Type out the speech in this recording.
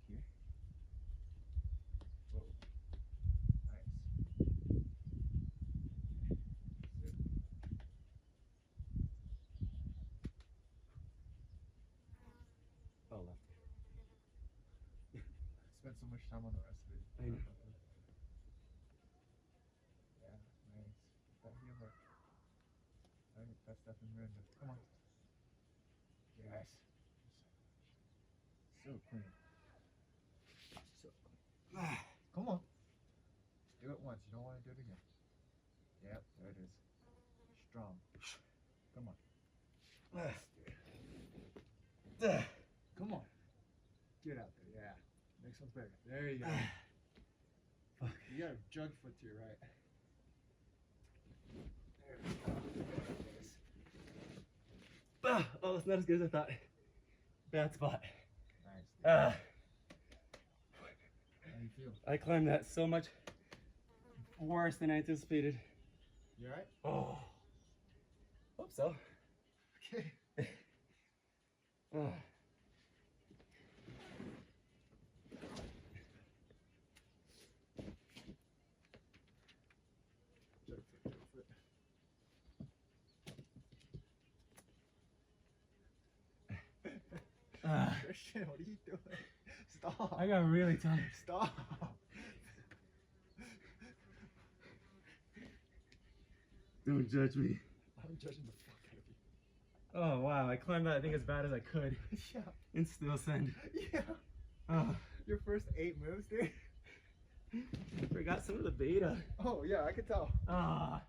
here. Whoa. Nice. Sit. Oh, left. Spent so much time on the rest of it. I know. Yeah, nice. Put that heel hook. Alright, that's definitely random. Come on. Yes. So clean. So come on. Do it once. You don't want to do it again. Yep, there it is. Strong. Come on. Come on. Get out there. Yeah. Next one's better. There you go. Fuck. You got a jug foot to your right. There we go. There it is. Oh, it's not as good as I thought. Bad spot. Nice. Ah. How do you feel? I climbed that so much worse than I anticipated. You alright? Oh. Hope so. Okay. Oh. Jug foot, jug foot. Christian, what are you doing? Stop. I got really tired. Stop. Don't judge me. I'm judging the fuck out of you. Oh wow, I climbed that I think as bad as I could Yeah. and still send. Yeah. Oh, Your first 8 moves, dude. forgot some of the beta. Oh, yeah, I could tell. Ah.